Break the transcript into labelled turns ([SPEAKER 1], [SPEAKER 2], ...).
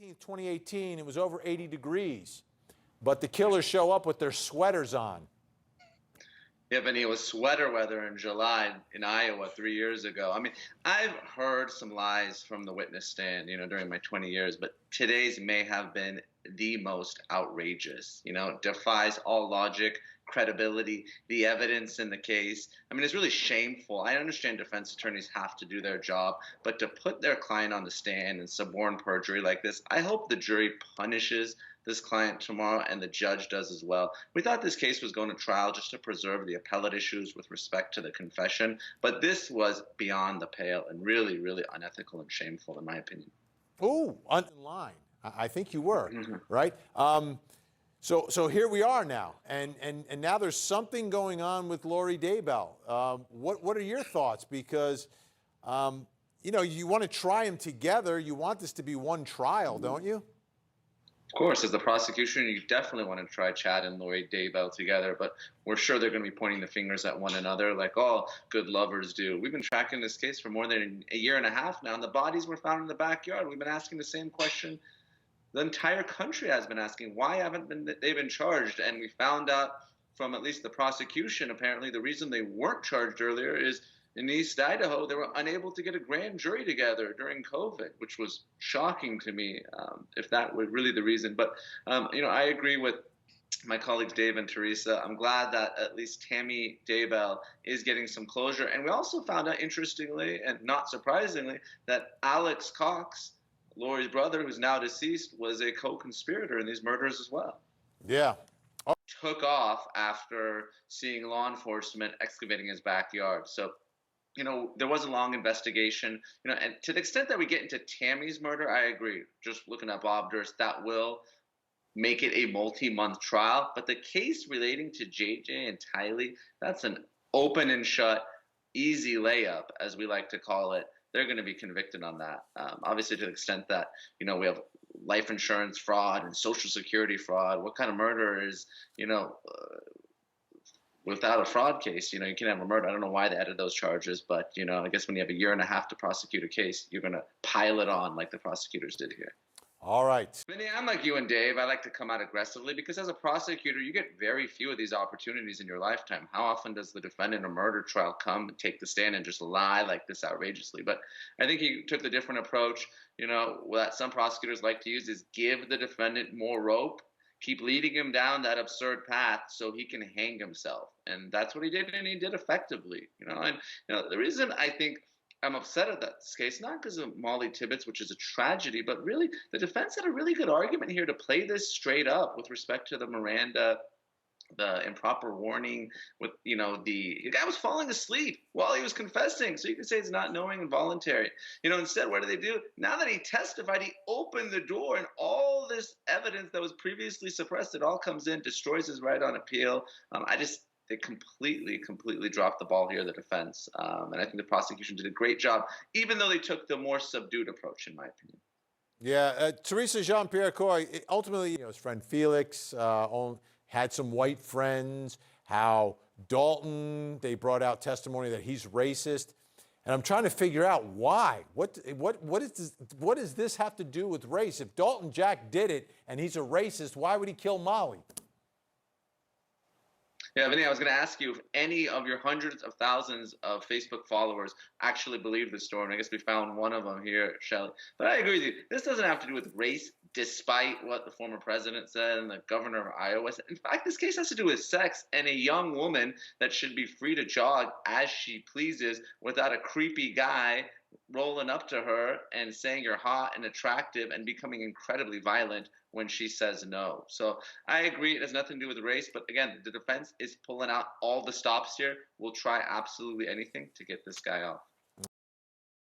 [SPEAKER 1] 18th, 2018, it was over 80 degrees, but the killers show up with their sweaters on.
[SPEAKER 2] Yeah, Vinnie, it was sweater weather in July in Iowa 3 years ago. I mean, I've heard some lies from the witness stand, during my 20 years, but today's may have been the most outrageous. It defies all logic, credibility, the evidence in the case. I mean, it's really shameful. I understand defense attorneys have to do their job, but to put their client on the stand and suborn perjury like this, I hope the jury punishes this client tomorrow, and the judge does as well. We thought this case was going to trial just to preserve the appellate issues with respect to the confession, but this was beyond the pale and really, really unethical and shameful, in my opinion.
[SPEAKER 1] Ooh, in line. I think you were, right? So here we are now, and now there's something going on with Lori Daybell. What are your thoughts? Because, you want to try them together. You want this to be one trial, don't you?
[SPEAKER 2] Of course, as the prosecution, you definitely want to try Chad and Lori Daybell together, but we're sure they're going to be pointing the fingers at one another like all good lovers do. We've been tracking this case for more than a year and a half now, and the bodies were found in the backyard. We've been asking the same question the entire country has been asking. Why haven't they been charged? And we found out from at least the prosecution, apparently the reason they weren't charged earlier is in East Idaho, they were unable to get a grand jury together during COVID, which was shocking to me, if that were really the reason. But, I agree with my colleagues Dave and Teresa. I'm glad that at least Tammy Daybell is getting some closure. And we also found out, interestingly and not surprisingly, that Alex Cox, Lori's brother, who's now deceased, was a co-conspirator in these murders as well.
[SPEAKER 1] Yeah.
[SPEAKER 2] Took off after seeing law enforcement excavating his backyard. So, there was a long investigation, and to the extent that we get into Tammy's murder, I agree. Just looking at Bob Durst, that will make it a multi-month trial. But the case relating to JJ and Tylee, that's an open and shut, easy layup, as we like to call it. They're going to be convicted on that. Obviously, to the extent that, we have life insurance fraud and Social Security fraud. What kind of murder is, without a fraud case, you can have a murder. I don't know why they added those charges, but, I guess when you have a year and a half to prosecute a case, you're going to pile it on like the prosecutors did here.
[SPEAKER 1] All right.
[SPEAKER 2] Vinnie, I'm like you and Dave. I like to come out aggressively because as a prosecutor, you get very few of these opportunities in your lifetime. How often does the defendant in a murder trial come and take the stand and just lie like this outrageously? But I think he took the different approach, that some prosecutors like to use is give the defendant more rope. Keep leading him down that absurd path so he can hang himself. And that's what he did, and he did effectively. The reason I think I'm upset at that case, not because of Mollie Tibbetts, which is a tragedy, but really the defense had a really good argument here to play this straight up with respect to the Miranda, the improper warning with, the guy was falling asleep while he was confessing. So you can say it's not knowing and voluntary. Instead, what do? Now that he testified, he opened the door and all this evidence that was previously suppressed, it all comes in, destroys his right on appeal. They completely dropped the ball here, the defense. And I think the prosecution did a great job, even though they took the more subdued approach, in my opinion.
[SPEAKER 1] Yeah, Teresa Jean-Pierre Coy, ultimately, his friend Felix had some white friends, how Dalton, they brought out testimony that he's racist. And I'm trying to figure out why. What does this have to do with race? If Dalton Jack did it and he's a racist, why would he kill Mollie?
[SPEAKER 2] Yeah, Vinnie, I was going to ask you if any of your hundreds of thousands of Facebook followers actually believe this story. And I guess we found one of them here, Shelley. But I agree with you. This doesn't have to do with race, despite what the former president said and the governor of Iowa said. In fact, this case has to do with sex and a young woman that should be free to jog as she pleases without a creepy guy rolling up to her and saying you're hot and attractive and becoming incredibly violent when she says no. So I agree it has nothing to do with race, but again, the defense is pulling out all the stops here. We'll try absolutely anything to get this guy off.